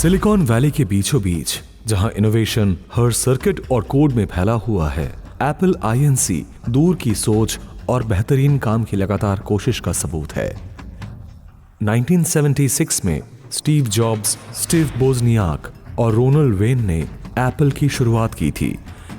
Silicon valley के बीचों बीच, जहां इनोवेशन हर सर्किट और कोड में फैला हुआ है, एप्पल आईएनसी दूर की सोच और बेहतरीन काम की लगातार कोशिश का सबूत है। 1976 में स्टीव जॉब्स, स्टीव वोज़नियाक और रोनाल्ड वेन ने एप्पल की शुरुआत की थी।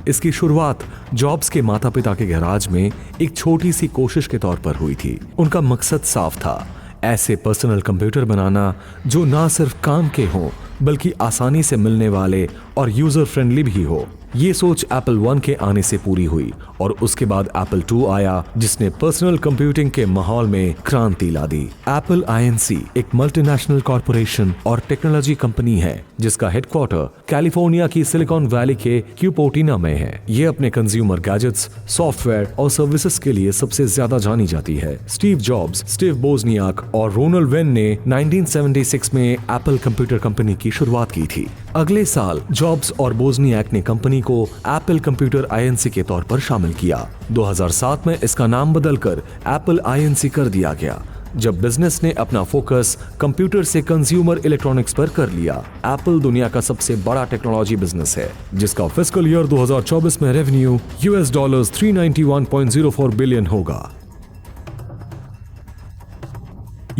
इसकी शुरुआत जॉब्स के माता पिता के गैराज में एक छोटी सी कोशिश के तौर पर हुई थी। उनका मकसद साफ था, ऐसे पर्सनल कंप्यूटर बनाना जो ना सिर्फ काम के हों बल्कि आसानी से मिलने वाले और यूजर फ्रेंडली भी हो। ये सोच एप्पल 1 के आने से पूरी हुई और उसके बाद एप्पल 2 आया, जिसने पर्सनल कंप्यूटिंग के माहौल में क्रांति ला दी। एप्पल आईएनसी एक मल्टीनेशनल कॉरपोरेशन और टेक्नोलॉजी कंपनी है जिसका हेडक्वार्टर कैलिफोर्निया की सिलिकॉन वैली के क्यूपोर्टिना में है। ये अपने कंज्यूमर गैजेट्स, सॉफ्टवेयर और सर्विसेज के लिए सबसे ज्यादा जानी जाती है। स्टीव जॉब्स, स्टीव वोज़नियाक और रोनाल्ड वेन ने 1976 में एप्पल कंप्यूटर कंपनी की शुरुआत की थी। अगले साल जॉब्स और वोज़नियाक ने कंपनी को एप्पल कंप्यूटर आईएनसी के तौर पर शामिल किया। 2007 में इसका नाम बदलकर एप्पल आईएनसी कर दिया गया। जब बिजनेस ने अपना फोकस कंप्यूटर से कंज्यूमर इलेक्ट्रॉनिक्स पर कर लिया। एप्पल दुनिया का सबसे बड़ा टेक्नोलॉजी बिजनेस है जिसका फिस्कल ईयर 2024 में रेवेन्यू $US 391.04 बिलियन होगा।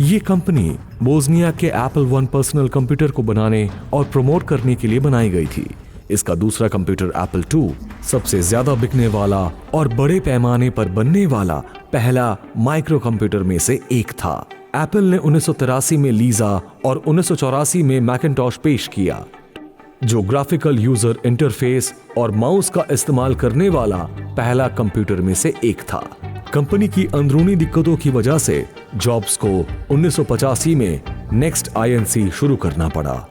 ये कंपनी वोज़नियाक के एप्पल 1 पर्सनल कंप्यूटर को बनाने और प्रमोट करने के लिए बनाई गई थी। इसका दूसरा कंप्यूटर एप्पल 2 सबसे ज्यादा बिकने वाला और बड़े पैमाने पर बनने वाला पहला माइक्रो कंप्यूटर में से एक था। एप्पल ने 1983 में लीजा और 1984 में मैकिन्टॉश पेश किया, जो ग्राफिकल यूजर इंटरफेस और माउस का इस्तेमाल करने वाला पहला कंप्यूटर में से एक था। कंपनी की अंदरूनी दिक्कतों की वजह से जॉब्स को 1985 में नेक्स्ट आईएनसी शुरू करना पड़ा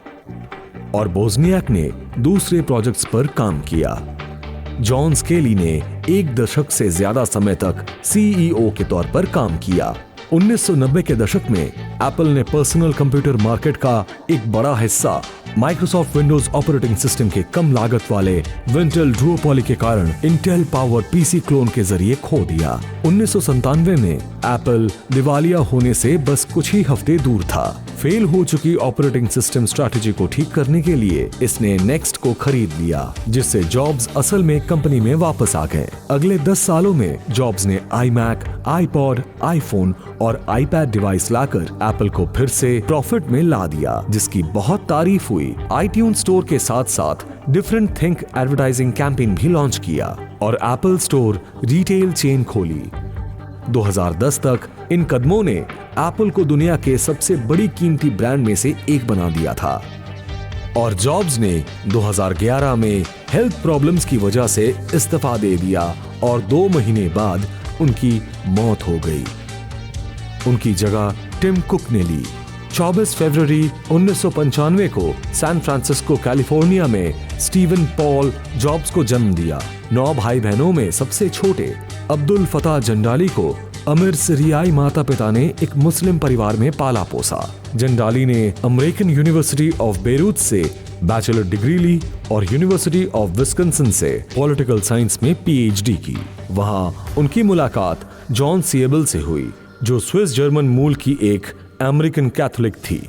और वोज़नियाक ने दूसरे प्रोजेक्ट्स पर काम किया। जॉन स्केली ने 1 दशक से ज्यादा समय तक सीईओ के तौर पर काम किया। 1990 के दशक में एप्पल ने पर्सनल कंप्यूटर मार्केट का एक बड़ा हिस्सा माइक्रोसॉफ्ट विंडोज ऑपरेटिंग सिस्टम के कम लागत वाले विंटेल डुओपोली के कारण इंटेल पावर पीसी क्लोन के जरिए खो दिया। 1997 में एप्पल दिवालिया होने से बस कुछ ही हफ्ते दूर था। फेल हो चुकी ऑपरेटिंग सिस्टम स्ट्रैटेजी को ठीक करने के लिए इसने नेक्स्ट को खरीद लिया, जिससे जॉब्स असल में कंपनी में वापस आ गए। अगले 10 सालों में जॉब्स ने आईमैक, आईपॉड, आईफोन और आईपैड डिवाइस लाकर एप्पल को फिर से प्रॉफिट में ला दिया, जिसकी बहुत तारीफ हुई। आईट्यून स्टोर के साथ साथ डिफरेंट थिंक एडवर्टाइजिंग कैंपेन भी लॉन्च किया और एप्पल स्टोर रिटेल चेन खोली। 2010 तक इन कदमों ने एप्पल को दुनिया के सबसे बड़ी कीमती ब्रांड में से एक बना दिया था और जॉब्स ने 2011 में हेल्थ प्रॉब्लम्स की वजह से इस्तीफा दे दिया और 2 महीने बाद उनकी मौत हो गई। उनकी जगह टिम कुक ने ली। 24 फरवरी 1995 को सैन फ्रांसिस्को कैलिफोर्निया में स्टीवन पॉल जॉब्स को जन्म दिया। 9 भाई बहनों में सबसे छोटे अब्दुल फताह जंडाली को अमीर सीरियाई माता पिता ने एक मुस्लिम परिवार में पाला पोसा। जंडाली ने अमेरिकन यूनिवर्सिटी ऑफ बेरूत से बैचलर डिग्री ली और यूनिवर्सिटी ऑफ विस्कॉन्सिन से पॉलिटिकल साइंस में पीएचडी की। वहां उनकी मुलाकात जॉन सिएबल से हुई, जो स्विस जर्मन मूल की एक अमेरिकन कैथोलिक थी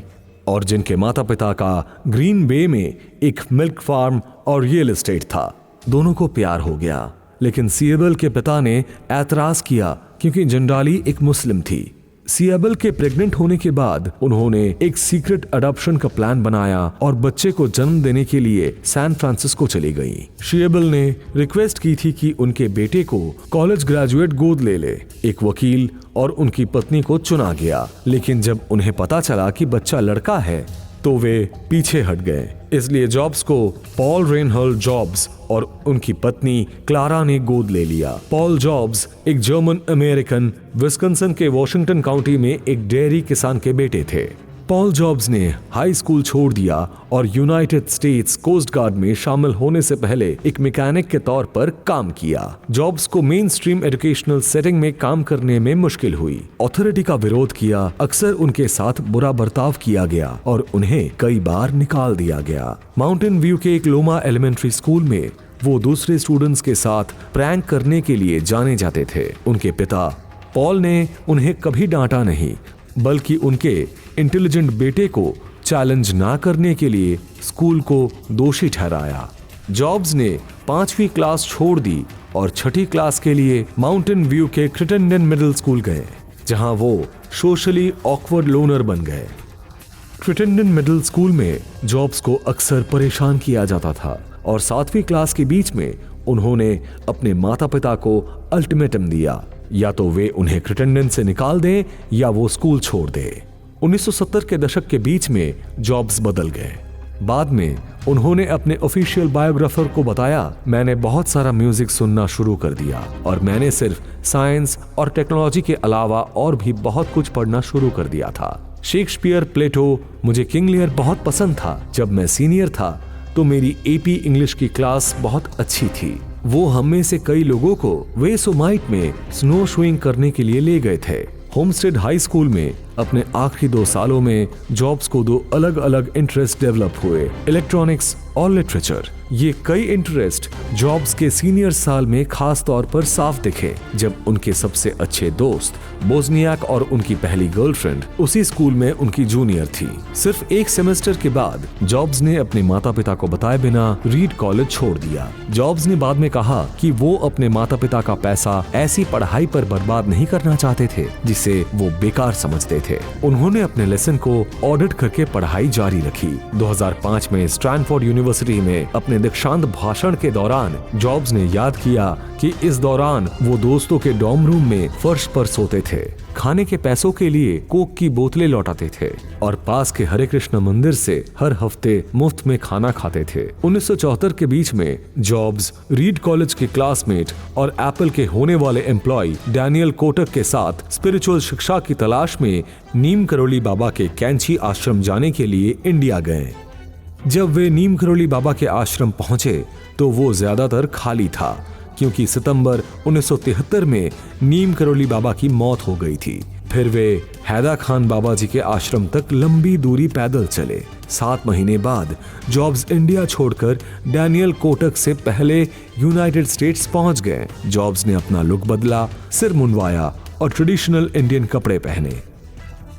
और जिनके माता पिता का ग्रीन बे में एक मिल्क फार्म और रियल एस्टेट था। दोनों को प्यार हो गया, लेकिन सिएबल के पिता ने ऐतराज किया क्योंकि जंडाली एक मुस्लिम थी। सिएबल के प्रेग्नेंट होने के बाद उन्होंने एक सीक्रेट अडॉप्शन का प्लान बनाया और बच्चे को जन्म देने के लिए सैन फ्रांसिस्को चली गई। सिएबल ने रिक्वेस्ट की थी कि उनके बेटे को कॉलेज ग्रेजुएट गोद ले ले। एक वकील और उनकी पत्नी को चुना गया, लेकिन जब उन्हें पता चला कि बच्चा लड़का है तो वे पीछे हट गए। इसलिए जॉब्स को पॉल रेनहॉल्ड जॉब्स और उनकी पत्नी क्लारा ने गोद ले लिया। पॉल जॉब्स एक जर्मन अमेरिकन विस्कॉन्सिन के वॉशिंगटन काउंटी में एक डेयरी किसान के बेटे थे। पॉल जॉब्स ने हाई स्कूल छोड़ दिया और यूनाइटेड स्टेट्स कोस्ट गार्ड में शामिल होने से पहले एक मैकेनिक के तौर पर काम किया। जॉब्स को मेन स्ट्रीम एजुकेशनल सेटिंग में काम करने में मुश्किल हुई। अथॉरिटी का विरोध किया, अक्सर उनके साथ बुरा बर्ताव किया गया और उन्हें कई बार निकाल दिया गया। माउंटेन व्यू के एक लोमा एलिमेंट्री स्कूल में वो दूसरे स्टूडेंट्स के साथ प्रैंक करने के लिए जाने जाते थे। उनके पिता पॉल ने उन्हें कभी डांटा नहीं, बल्कि उनके इंटेलिजेंट बेटे को चैलेंज ना करने के लिए स्कूल को दोषी ठहराया। जॉब्स ने 5वीं क्लास छोड़ दी और 6ठी क्लास के लिए माउंटेन व्यू के क्रिटेंडन मिडिल स्कूल गए, जहां वो सोशली ऑकवर्ड लोनर बन गए। क्रिटेंडन मिडिल स्कूल में जॉब्स को अक्सर परेशान किया जाता था और 7वीं क्लास के बीच में उन्होंने अपने माता पिता को अल्टीमेटम दिया, या तो वे उन्हें क्रिटेंडन से निकाल दें या वो स्कूल छोड़ दे। 1970 के दशक के बीच में जॉब्स बदल गए। बाद में उन्होंने अपने ऑफिशियल बायोग्राफर को बताया, मैंने बहुत सारा म्यूजिक सुनना शुरू कर दिया और मैंने सिर्फ साइंस और टेक्नोलॉजी के अलावा और भी बहुत कुछ पढ़ना शुरू कर दिया था। शेक्सपियर, प्लेटो, मुझे किंग लियर बहुत पसंद था। जब मैं सीनियर था तो मेरी एपी इंग्लिश की क्लास बहुत अच्छी थी। वो हम में से कई लोगों को वेसोमाइट में स्नो शोइंग करने के लिए ले गए थे। होमस्टेड हाई स्कूल में अपने आखिरी 2 सालों में जॉब्स को 2 अलग अलग इंटरेस्ट डेवलप हुए, इलेक्ट्रॉनिक्स और लिटरेचर। ये कई इंटरेस्ट जॉब्स के सीनियर साल में खास तौर पर साफ दिखे, जब उनके सबसे अच्छे दोस्त बोज़नियाक और उनकी पहली गर्लफ्रेंड उसी स्कूल में उनकी जूनियर थी। सिर्फ 1 सेमेस्टर के बाद जॉब्स ने अपने माता पिता को बताए बिना रीड कॉलेज छोड़ दिया। जॉब्स ने बाद में कहा कि वो अपने माता पिता का पैसा ऐसी पढ़ाई पर बर्बाद नहीं करना चाहते थे जिसे वो बेकार समझते थे। उन्होंने अपने लेसन को ऑडिट करके पढ़ाई जारी रखी। 2005 में स्टैनफोर्ड यूनिवर्सिटी में अपने दीक्षांत भाषण के दौरान जॉब्स ने याद किया कि इस दौरान वो दोस्तों के डॉर्म रूम में फर्श पर सोते थे, खाने के पैसों के लिए कोक की बोतलें लौटाते थे और पास के हरे कृष्ण मंदिर से हर हफ्ते मुफ्त में खाना खाते थे। 1974 के बीच में जॉब्स रीड कॉलेज के क्लासमेट और एप्पल के होने वाले एम्प्लॉय डैनियल कोटक के साथ स्पिरिचुअल शिक्षा की तलाश में नीम करोली बाबा के कैंची आश्रम जाने के लिए इंडिया गए। जब वे नीम करोली बाबा के आश्रम पहुंचे तो वो ज्यादातर खाली था, क्योंकि सितंबर 1973 में नीम करोली बाबा की मौत हो गई थी। फिर वे हैदा खान बाबा जी के आश्रम तक लंबी दूरी पैदल चले। 7 महीने बाद जॉब्स इंडिया छोड़कर डैनियल कोटक से पहले यूनाइटेड स्टेट्स पहुंच गए। जॉब्स ने अपना लुक बदला, सिर मुंडवाया और ट्रेडिशनल इंडियन कपड़े पहने।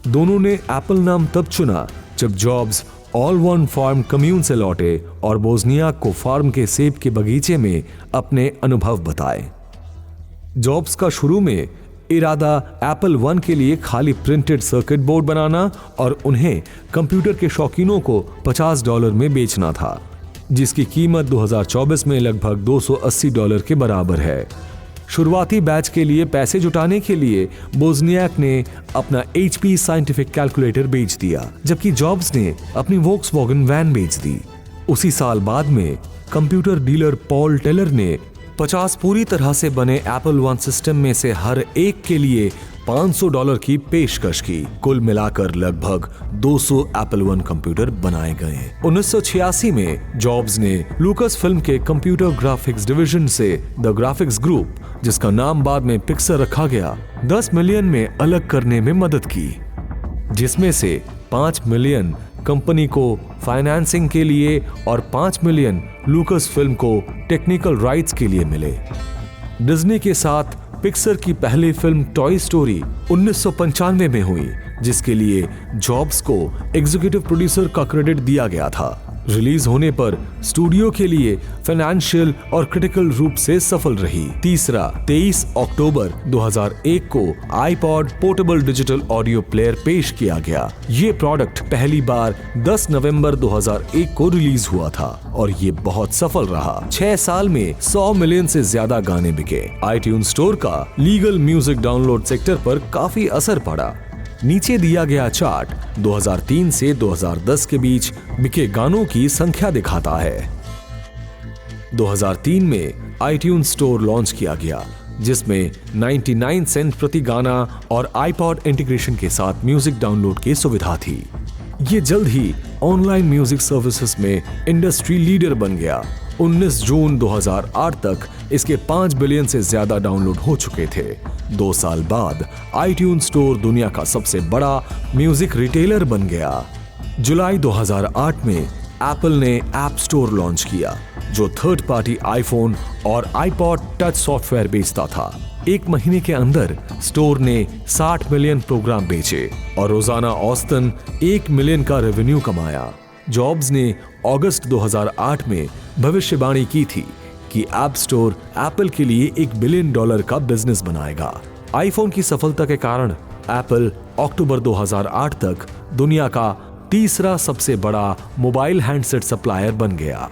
दोनों ने एप्पल नाम तब चुना जब Jobs All One Farm commune से लौटे और बोज़नियाक को फार्म के सेब के बगीचे में अपने अनुभव बताए। जॉब्स का शुरू में इरादा एप्पल 1 के लिए खाली प्रिंटेड सर्किट बोर्ड बनाना और उन्हें कंप्यूटर के शौकीनों को $50 में बेचना था, जिसकी कीमत 2024 में लगभग $280 के बराबर है। शुरुआती बैच के लिए पैसे जुटाने के लिए बोज़नियाक ने अपना HP साइंटिफिक कैलकुलेटर बेच दिया, जबकि जॉब्स ने अपनी वोक्सवैगन वैन बेच दी। उसी साल बाद में कंप्यूटर डीलर पॉल टेलर ने 50 पूरी तरह से बने एप्पल 1 सिस्टम में से हर एक के लिए $500 की पेशकश की। कुल मिलाकर लगभग 200 एप्पल 1 कंप्यूटर बनाए गए। 1986 में जॉब्स ने लुकास फिल्म के कंप्यूटर ग्राफिक्स डिवीजन से द ग्राफिक्स ग्रुप, जिसका नाम बाद में पिक्सर रखा गया, 10 मिलियन में अलग करने में मदद की, जिसमें से 5 मिलियन कंपनी को फाइनेंसिंग के लिए और 5 मिलियन लुकास फिल्म को टेक्निकल राइट्स के लिए मिले। डिज्नी के साथ पिक्सर की पहली फिल्म टॉय स्टोरी 1995 में हुई, जिसके लिए जॉब्स को एग्जीक्यूटिव प्रोड्यूसर का क्रेडिट दिया गया था। रिलीज होने पर स्टूडियो के लिए फाइनेंशियल और क्रिटिकल रूप से सफल रही। तीसरा, 23 अक्टूबर 2001 को iPod portable digital audio player पेश किया गया। ये प्रोडक्ट पहली बार 10 नवंबर 2001 को रिलीज हुआ था और ये बहुत सफल रहा। 6 साल में 100 मिलियन से ज्यादा गाने बिके। आईट्यून्स स्टोर का लीगल म्यूजिक डाउनलोड सेक्टर पर काफी असर पड़ा। नीचे दिया गया चार्ट 2003 से 2010 के बीच बिके गानों की संख्या दिखाता है। 2003 में आईट्यून्स स्टोर लॉन्च किया गया, जिसमें 99 सेंट प्रति गाना और आईपॉड इंटीग्रेशन के साथ म्यूजिक डाउनलोड की सुविधा थी। ये जल्द ही ऑनलाइन म्यूजिक सर्विसेज में इंडस्ट्री लीडर बन गया। 19 जून 2008 तक इसके 5 बिलियन से ज्यादा डाउनलोड हो चुके थे। 2 साल बाद आईट्यून्स स्टोर दुनिया का सबसे बड़ा म्यूजिक रिटेलर बन गया। जुलाई 2008 में एप्पल ने ऐप स्टोर लॉन्च किया, जो थर्ड पार्टी आईफोन और आईपॉड टच सॉफ्टवेयर बेचता था। एक महीने के अंदर स्टोर ने 60 मिलियन प्रोग्राम बेचे और रोजाना औसतन 1 मिलियन का रेवेन्यू कमाया। जॉब्स ने अगस्त 2008 में भविष्यवाणी की थी कि ऐप स्टोर एप्पल के लिए $1 बिलियन का बिजनेस बनाएगा। आईफोन की सफलता के कारण एप्पल अक्टूबर 2008 तक दुनिया का तीसरा सबसे बड़ा मोबाइल हैंडसेट सप्लायर बन गया।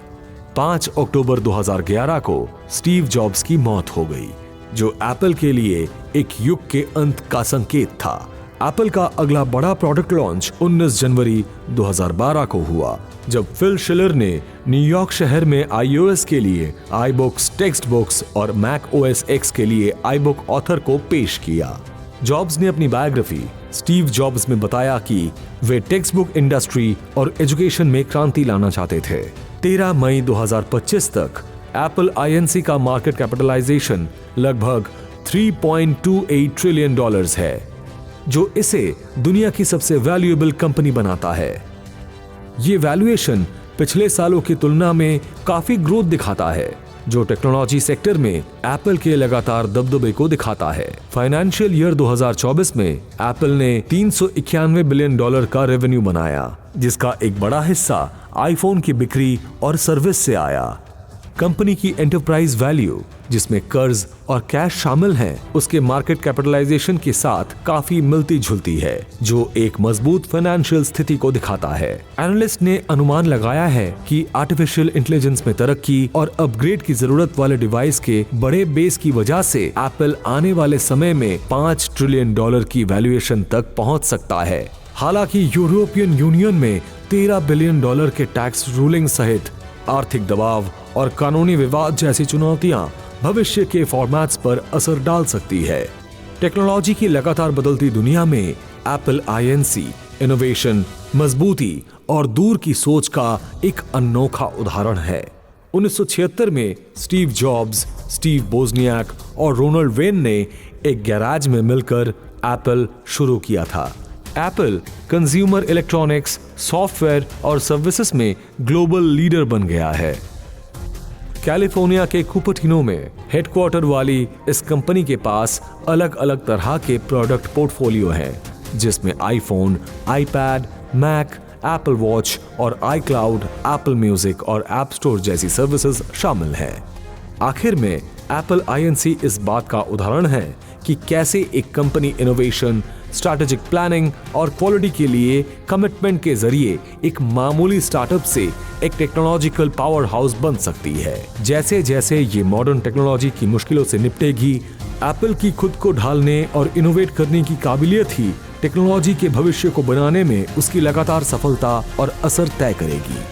5 अक्टूबर 2011 को स्टीव जॉब्स की मौत हो गई, जो एप्पल के लिए एक युग के अंत का संकेत था। एप्पल का अगला बड़ा प्रोडक्ट लॉन्च 19 जनवरी 2012 को हुआ, जब फिल शिलर ने न्यूयॉर्क शहर में iOS के लिए iBooks टेक्स्ट बुक्स और Mac OS X के लिए iBook ऑथर को पेश किया। जॉब्स ने अपनी बायोग्राफी स्टीव जॉब्स में बताया कि वे टेक्स्ट बुक इंडस्ट्री और एजुकेशन में क्रांति लाना चाहते थे। 13 मई 2025 तक एप्पल INC का मार्केट कैपिटलाइजेशन लगभग $3.28 ट्रिलियन है, जो इसे दुनिया की सबसे वैल्यूएबल कंपनी बनाता है। ये वैल्यूएशन पिछले सालों की तुलना में काफी ग्रोथ दिखाता है, जो टेक्नोलॉजी सेक्टर में एप्पल के लगातार दबदबे को दिखाता है। फाइनेंशियल ईयर 2024 में एप्पल ने $391 बिलियन का रेवेन्यू बनाया, जिसका एक बड़ा हिस्सा आईफोन की बिक्री और सर्विस से आया। कंपनी की एंटरप्राइज वैल्यू, जिसमें कर्ज और कैश शामिल हैं, उसके मार्केट कैपिटलाइजेशन के साथ काफी मिलती जुलती है, जो एक मजबूत फाइनेंशियल स्थिति को दिखाता है। एनालिस्ट ने अनुमान लगाया है कि आर्टिफिशियल इंटेलिजेंस में तरक्की और अपग्रेड की जरूरत वाले डिवाइस के बड़े बेस की वजह से एप्पल आने वाले समय में $5 ट्रिलियन की वैल्यूएशन तक पहुंच सकता है। हालांकि यूरोपियन यूनियन में $13 बिलियन के टैक्स रूलिंग सहित आर्थिक दबाव और कानूनी विवाद जैसी चुनौतियां भविष्य के फॉर्मेट्स पर असर डाल सकती है। टेक्नोलॉजी की लगातार बदलती दुनिया में एप्पल INC इनोवेशन, मजबूती और दूर की सोच का एक अनोखा उदाहरण है। 1976 में स्टीव जॉब्स, स्टीव वोजनियाक और रोनाल्ड वेन ने एक गैराज में मिलकर एप्पल शुरू किया था। एप्पल कंज्यूमर इलेक्ट्रॉनिक्स, सॉफ्टवेयर और सर्विसेज में ग्लोबल लीडर बन गया है। कैलिफोर्निया के कुपर्टिनो में हेडक्वार्टर वाली इस कंपनी के पास अलग अलग तरह के प्रोडक्ट पोर्टफोलियो हैं, जिसमें iPhone, iPad, Mac, Apple Watch और iCloud, एप्पल म्यूजिक और ऐप स्टोर जैसी सर्विसेज शामिल हैं। आखिर में एप्पल INC इस बात का उदाहरण है कि कैसे एक कंपनी इनोवेशन, स्ट्रैटेजिक प्लानिंग और क्वालिटी के लिए कमिटमेंट के जरिए एक मामूली स्टार्टअप से एक टेक्नोलॉजिकल पावर हाउस बन सकती है। जैसे जैसे ये मॉडर्न टेक्नोलॉजी की मुश्किलों से निपटेगी, एप्पल की खुद को ढालने और इनोवेट करने की काबिलियत ही टेक्नोलॉजी के भविष्य को बनाने में उसकी लगातार सफलता और असर तय करेगी।